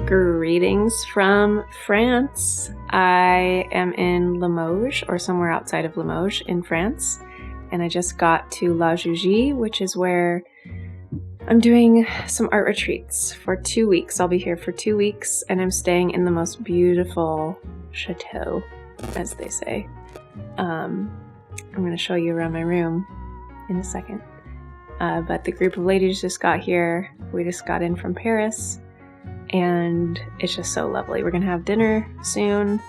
Greetings from France. I am in Limoges, or somewhere outside of Limoges in France, and I just got to La Jugie, which is where I'm doing some art retreats for 2 weeks. I'll be here for 2 weeks, and I'm staying in the most beautiful chateau, as they say. I'm going to show you around my room in a second. But the group of ladies just got here. We just got in from Paris. And it's just so lovely. We're gonna have dinner soon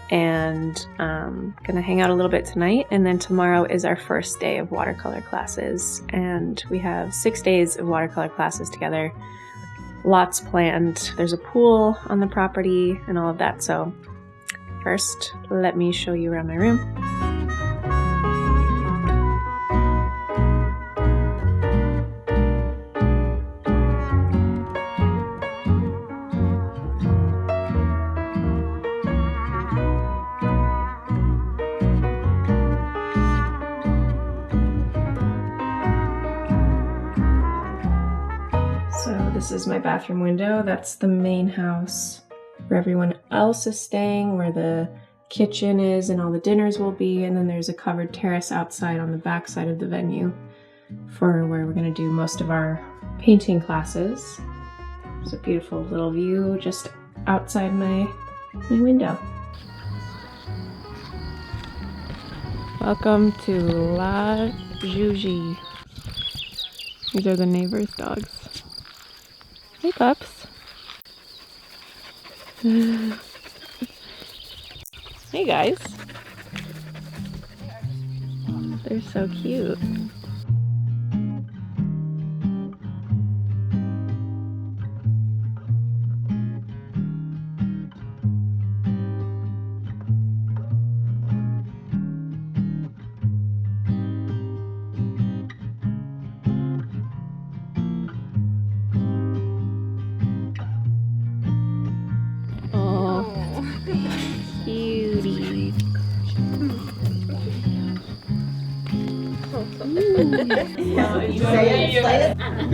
and gonna hang out a little bit tonight, and then tomorrow is our first day of watercolor classes, and we have 6 days of watercolor classes together. Lots planned. There's a pool on the property and all of that. So first, let me show you around my room. This is my bathroom window. That's the main house where everyone else is staying, where the kitchen is and all the dinners will be. And then there's a covered terrace outside on the back side of the venue for where we're going to do most of our painting classes. There's a beautiful little view just outside my window. Welcome to La Jugie. These are the neighbors' dogs. Hey, pups. Hey, guys. They're so cute. Cutie.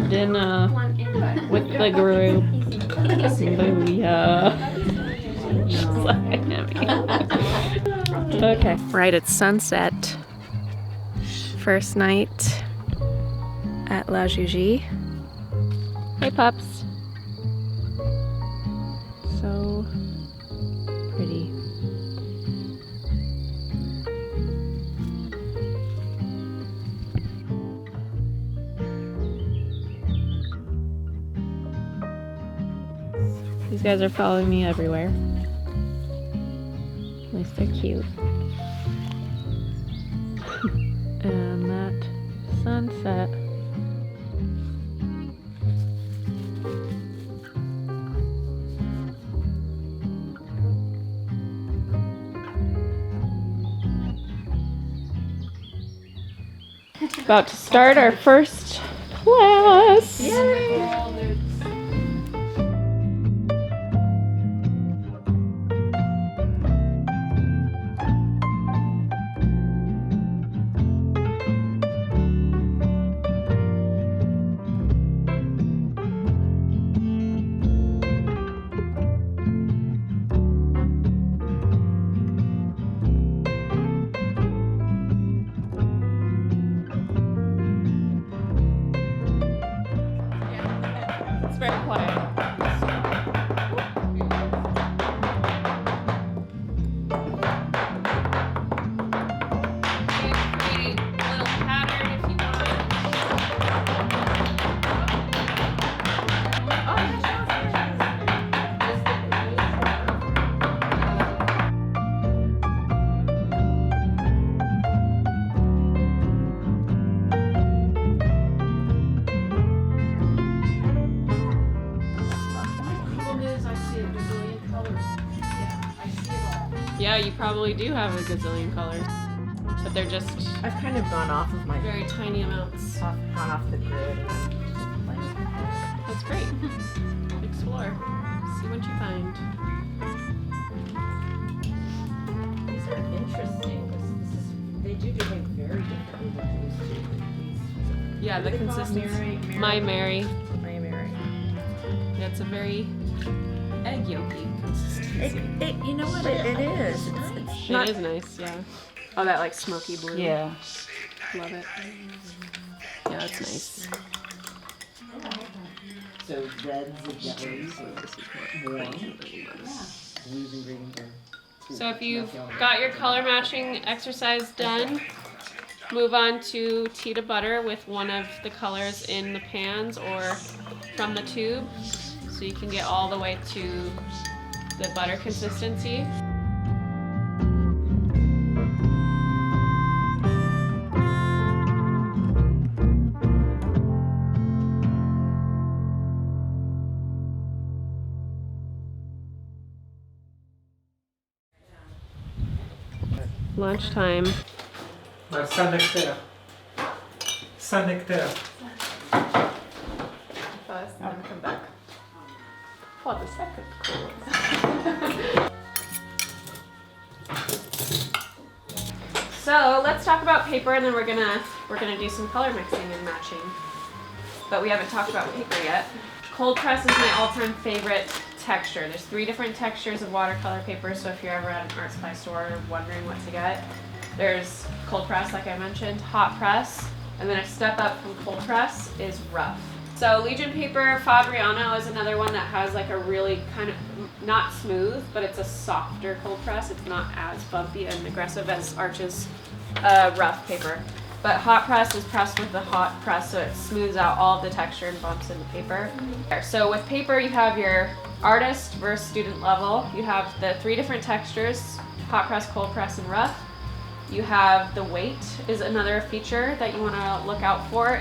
Jenna with the group. Okay. Right at sunset. First night at La Jugie. Hey, pups. So pretty. These guys are following me everywhere. At least they're cute. And that sunset. About to start our first class. Yay! Yeah, you probably do have a gazillion colors, but they're just. I've kind of gone off of my very tiny amounts. gone off the grid. And just playing. That's great. Explore. See what you find. These are interesting. They do things very differently than they used to. Yeah, the consistency. My Mary. My Mary. Yeah, it's a very egg yolky consistency. You know what? It is. It's not. It is nice, yeah. Oh, that like smoky blue. Yeah. Love it. Yeah, it's nice. So reds and yellows are warm. Blues and greens are. So if you've got your color matching exercise done, move on to tea to butter with one of the colors in the pans or from the tube, so you can get all the way to the butter consistency. Lunchtime. Sans nectaire. Sans nectaire. First, and then come back for the second course. So let's talk about paper, and then we're gonna do some color mixing and matching. But we haven't talked about paper yet. Cold press is my all-time favorite texture. There's 3 different textures of watercolor paper, so if you're ever at an art supply store wondering what to get, there's cold press, like I mentioned, hot press, and then a step up from cold press is rough. So Legion paper Fabriano is another one that has like a really kind of, not smooth, but it's a softer cold press. It's not as bumpy and aggressive as Arch's rough paper. But hot press is pressed with the hot press, so it smooths out all of the texture and bumps in the paper. So with paper, you have your artist versus student level. You have the 3 different textures, hot press, cold press, and rough. You have the weight is another feature that you want to look out for.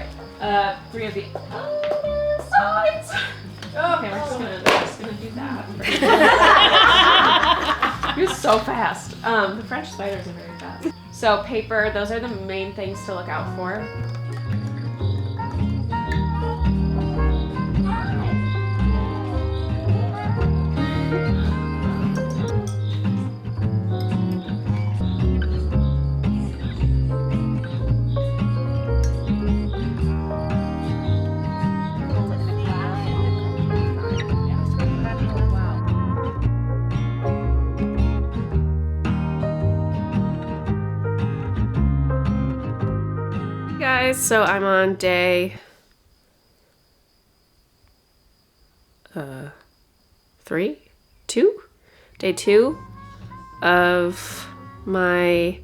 3 of the sides. Okay, we're just gonna do that. You're so fast. The French spiders are very fast. So paper, those are the main things to look out for. Guys, so I'm on day 2 of my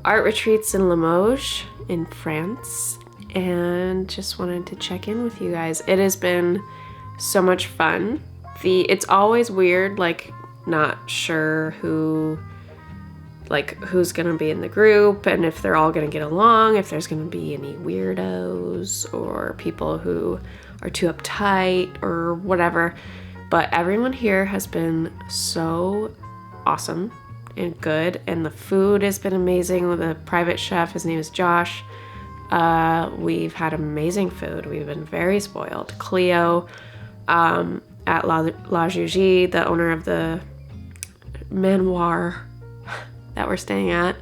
art retreats in Limoges in France, and just wanted to check in with you guys. It has been so much fun. It's always weird, like not sure who's gonna be in the group and if they're all gonna get along, if there's gonna be any weirdos or people who are too uptight or whatever. But everyone here has been so awesome and good, and the food has been amazing with a private chef. His name is Josh. We've had amazing food. We've been very spoiled. Cleo at La Jugie, the owner of the manoir that we're staying at,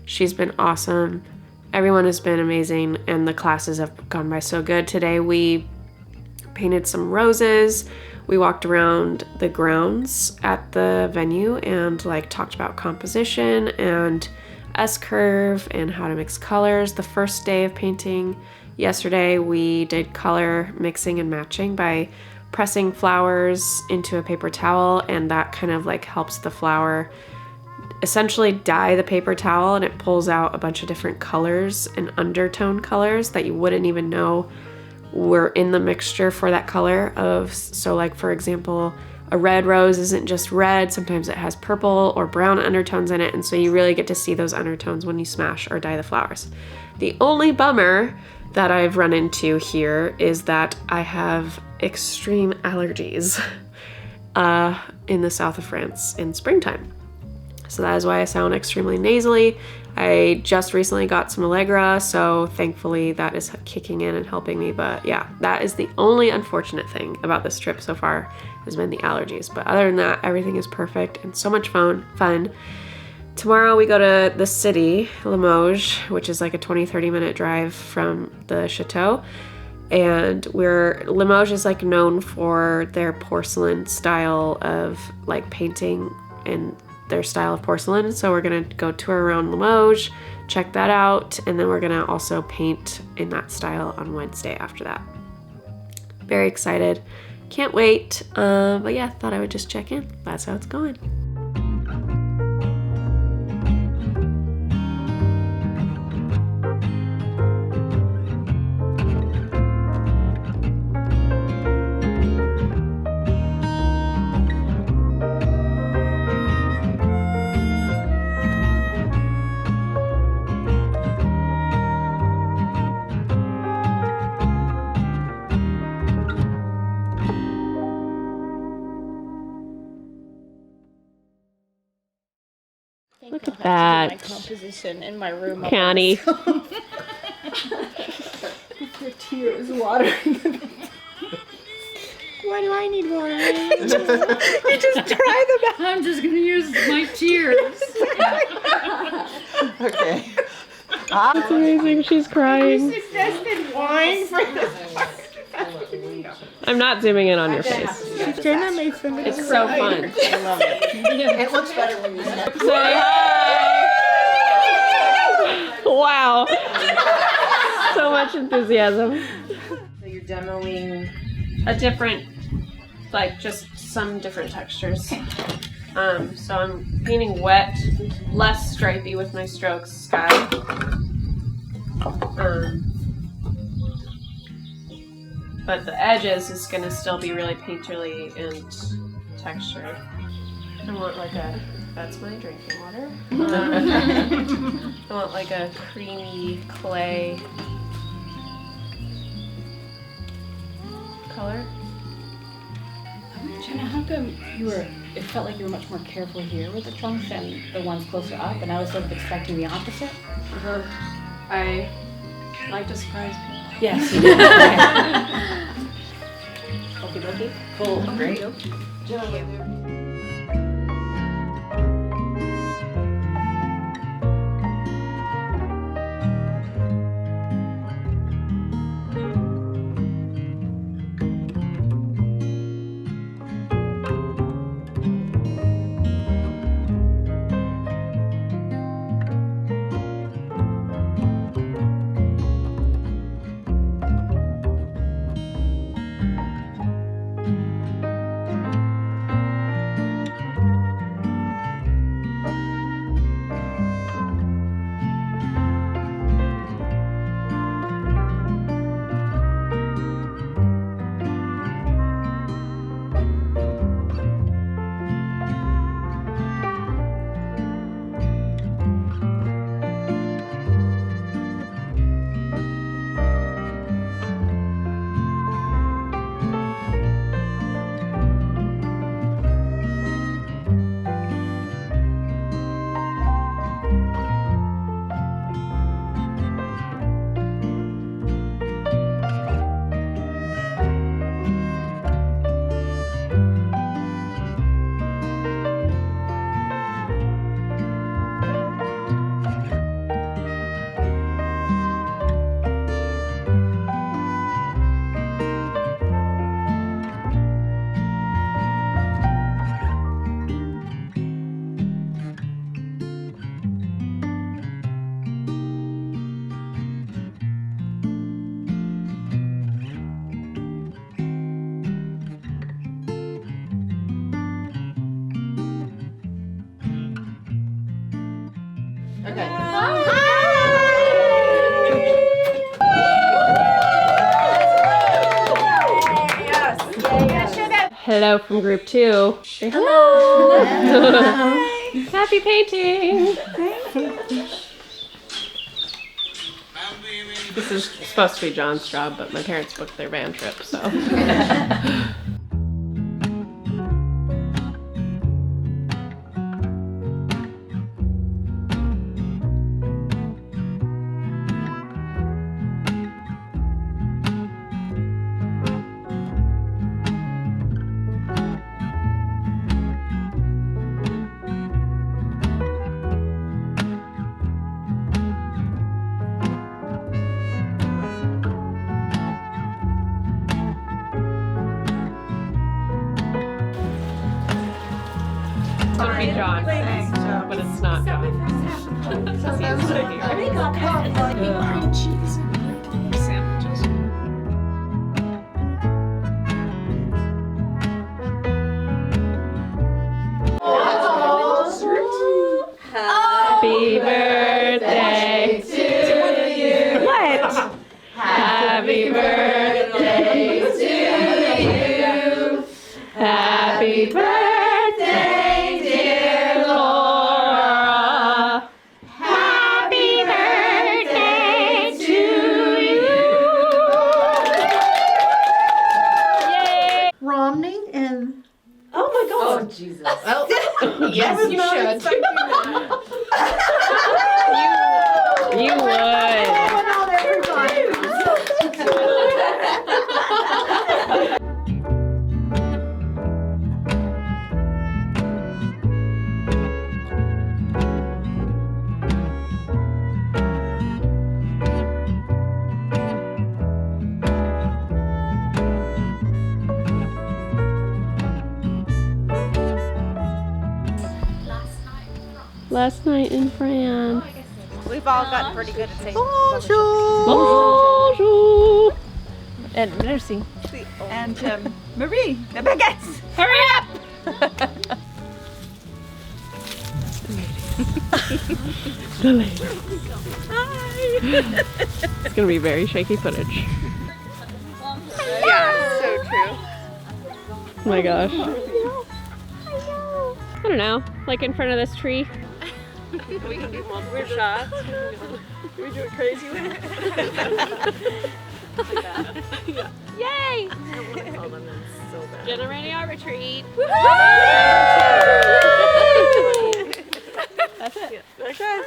she's been awesome. Everyone has been amazing, and the classes have gone by so good. Today we painted some roses. We walked around the grounds at the venue and like talked about composition and S-curve and how to mix colors. The first day of painting yesterday, we did color mixing and matching by pressing flowers into a paper towel, and that kind of like helps the flower essentially dye the paper towel, and it pulls out a bunch of different colors and undertone colors that you wouldn't even know were in the mixture for that color of. So like, for example, a red rose isn't just red, sometimes it has purple or brown undertones in it, and so you really get to see those undertones when you smash or dye the flowers. The only bummer that I've run into here is that I have extreme allergies in the south of France in springtime. So that is why I sound extremely nasally. I just recently got some Allegra, so thankfully that is kicking in and helping me. But yeah, that is the only unfortunate thing about this trip so far, has been the allergies. But other than that, everything is perfect and so much fun. Tomorrow we go to the city, Limoges, which is like a 20-30 minute drive from the chateau. And Limoges is like known for their porcelain style of like painting and their style of porcelain. So we're gonna go tour around Limoges, check that out, and then we're gonna also paint in that style on Wednesday after that. Very excited, can't wait. But yeah, thought I would just check in. That's how it's going. Look at that. My composition in my room. County. Your tears watering. Why do I need water? You just dry them out. I'm just gonna use my tears. Okay. It's amazing, she's crying. You suggested wine for this. I'm not zooming in on your face. Jenna made some. It's so fun. I love it. It looks better when you say. Say hi! Wow. So much enthusiasm. So you're demoing A different, like just some different textures. So I'm painting wet, less stripey with my strokes, sky. But the edges is gonna still be really painterly and textured. I want like that's my drinking water. I want like a creamy clay color. Jenna, how come it felt like you were much more careful here with the trunks and the ones closer up, and I was sort of expecting the opposite? I like to surprise people. Yes, you did. Okay, cool, great. Hello from group 2. Say hello. Hello. Happy painting. This is supposed to be John's job, but my parents booked their van trip, so. John, but it's not John. Cream cheese sandwiches. Happy birthday to you. What? Happy birthday to you. Happy birthday, dear Laura. Happy birthday to you. Yay! Romney and Oh my God. Oh Jesus. yes, you should. You would. Last night in France. We've all gotten pretty good at saying Bonjour. And merci. And Marie, the baguettes. Hurry up! The lady. It's gonna be very shaky footage. Yeah, so true. Oh my gosh. I don't know, like in front of this tree. We can do multiple shots. We do it crazy with it. Yay! Jenna, Rainey, our retreat. That's it. Okay.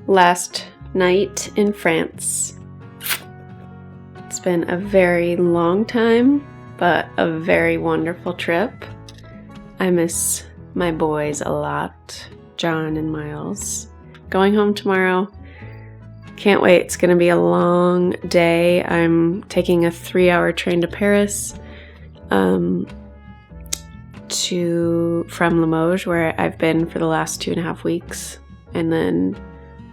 Last night in France. It's been a very long time, but a very wonderful trip. I miss my boys a lot, John and Miles. Going home tomorrow. Can't wait. It's going to be a long day. I'm taking a 3-hour train to Paris from Limoges, where I've been for the last 2.5 weeks. And then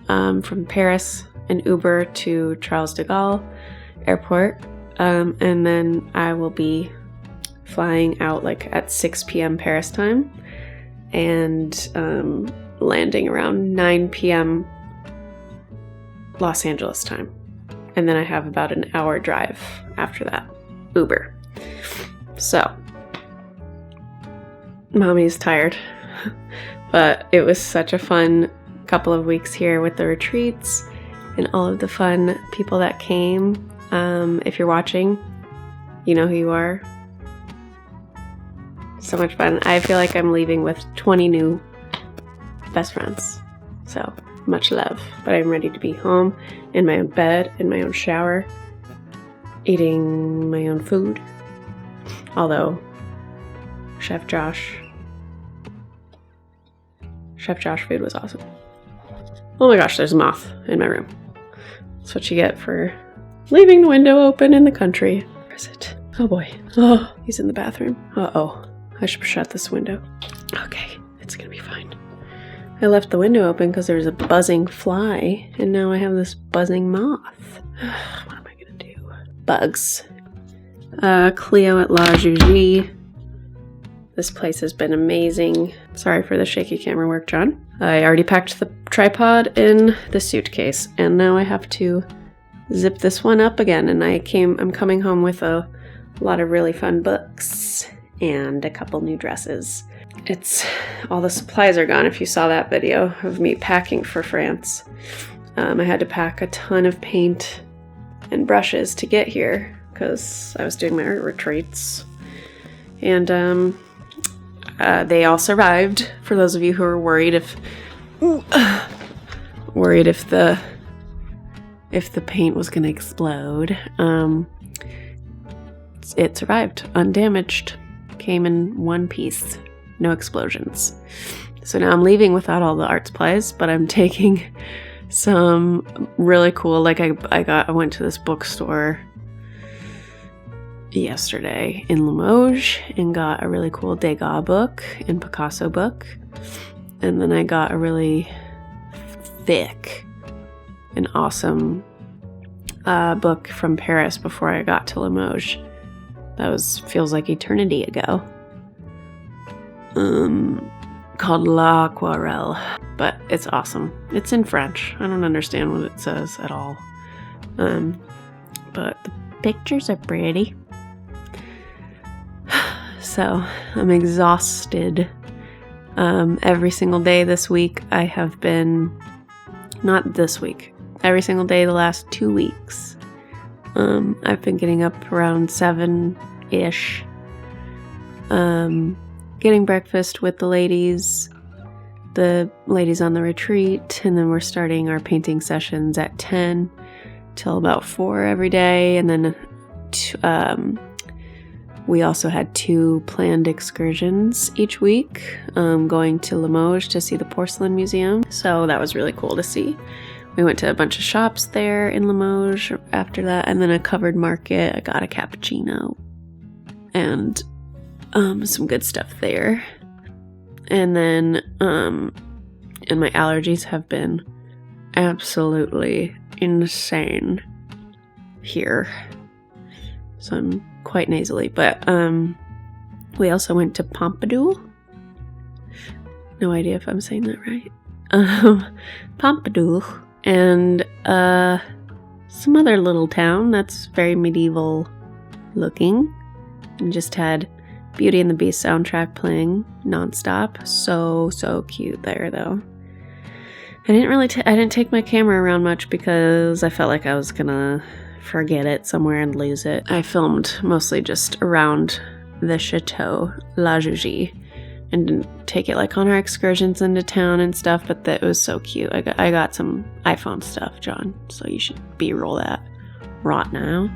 from Paris, an Uber to Charles de Gaulle Airport. And then I will be flying out like at 6 p.m. Paris time and landing around 9 p.m. Los Angeles time. And then I have about an hour drive after that, Uber. So, Mommy's tired, but it was such a fun couple of weeks here with the retreats and all of the fun people that came. If you're watching, you know who you are. So much fun. I feel like I'm leaving with 20 new best friends. So much love. But I'm ready to be home in my own bed, in my own shower, eating my own food. Although Chef Josh food was awesome. Oh my gosh, there's a moth in my room. That's what you get for leaving the window open in the country. Where is it? Oh boy. Oh, he's in the bathroom. Uh-oh. I should shut this window. Okay, it's gonna be fine. I left the window open because there was a buzzing fly, and now I have this buzzing moth. What am I gonna do? Bugs. Cleo at La Jugie. This place has been amazing. Sorry for the shaky camera work, John. I already packed the tripod in the suitcase, and now I have to zip this one up again. And I'm coming home with a lot of really fun books and a couple new dresses. All the supplies are gone. If you saw that video of me packing for France, I had to pack a ton of paint and brushes to get here because I was doing my art retreats. And they all survived. For those of you who are worried if the paint was gonna explode, it survived undamaged. Came in one piece, no explosions. So now I'm leaving without all the art supplies, but I'm taking some really cool, like I went to this bookstore yesterday in Limoges and got a really cool Degas book and Picasso book. And then I got a really thick and awesome book from Paris before I got to Limoges. That feels like eternity ago. Called L'Aquarelle, but it's awesome. It's in French. I don't understand what it says at all. But the pictures are pretty. So I'm exhausted. Every single day this week I have been, not this week, every single day the last 2 weeks. I've been getting up around 7-ish. Getting breakfast with the ladies on the retreat, and then we're starting our painting sessions at 10 till about 4 every day, and then we also had 2 planned excursions each week, going to Limoges to see the porcelain museum, so that was really cool to see. We went to a bunch of shops there in Limoges after that, and then a covered market. I got a cappuccino and some good stuff there. And then and my allergies have been absolutely insane here, so I'm quite nasally. But we also went to Pompidou. No idea if I'm saying that right. Pompidou, and some other little town that's very medieval looking, and just had Beauty and the Beast soundtrack playing nonstop. So cute there, though. I didn't take my camera around much because I felt like I was gonna forget it somewhere and lose it. I filmed mostly just around the Chateau La Jugie and didn't take it like on our excursions into town and stuff, but that was so cute. I got some iPhone stuff, John, so you should B-roll that right now.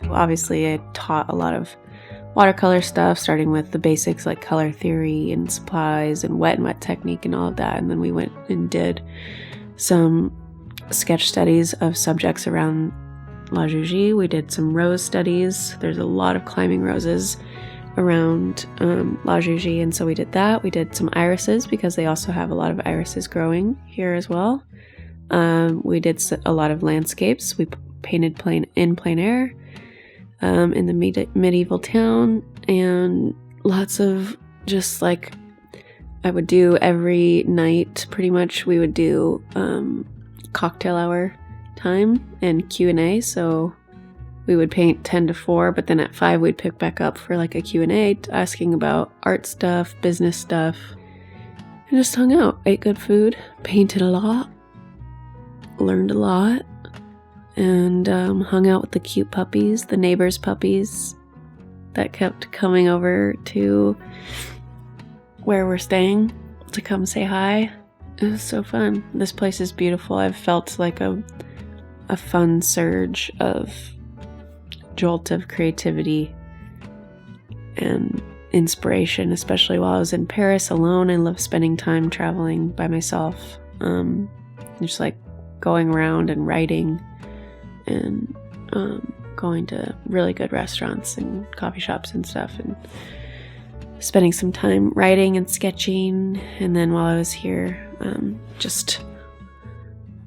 Obviously, I taught a lot of watercolor stuff, starting with the basics like color theory and supplies and wet technique and all of that. And then we went and did some sketch studies of subjects around La Jugie. We did some rose studies. There's a lot of climbing roses around La Jugie, and so we did that. We did some irises because they also have a lot of irises growing here as well. We did a lot of landscapes. We painted in plein air. In the medieval town, and lots of just like I would do every night pretty much. We would do cocktail hour time and Q&A, so we would paint 10 to 4, but then at 5 we'd pick back up for like a Q&A asking about art stuff, business stuff, and just hung out, ate good food, painted a lot, learned a lot, and hung out with the cute puppies, the neighbors' puppies. that kept coming over to where we're staying to come say hi. It was so fun. This place is beautiful. I've felt like a fun surge of jolt of creativity and inspiration, especially while I was in Paris alone. I love spending time traveling by myself, just like going around and writing and going to really good restaurants and coffee shops and stuff, and spending some time writing and sketching. And then while I was here, just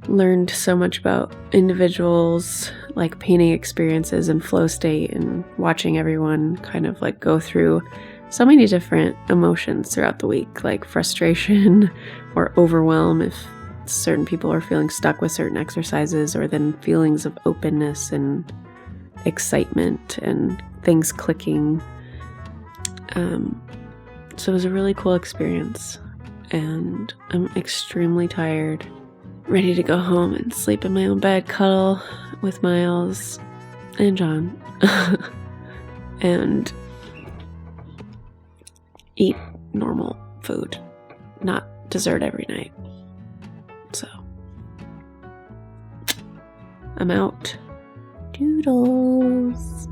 learned so much about individuals, like painting experiences and flow state, and watching everyone kind of like go through so many different emotions throughout the week, like frustration or overwhelm if certain people are feeling stuck with certain exercises, or then feelings of openness and excitement and things clicking. So it was a really cool experience, and I'm extremely tired, ready to go home and sleep in my own bed, cuddle with Miles and John, and eat normal food, not dessert every night. So, I'm out. Doodles.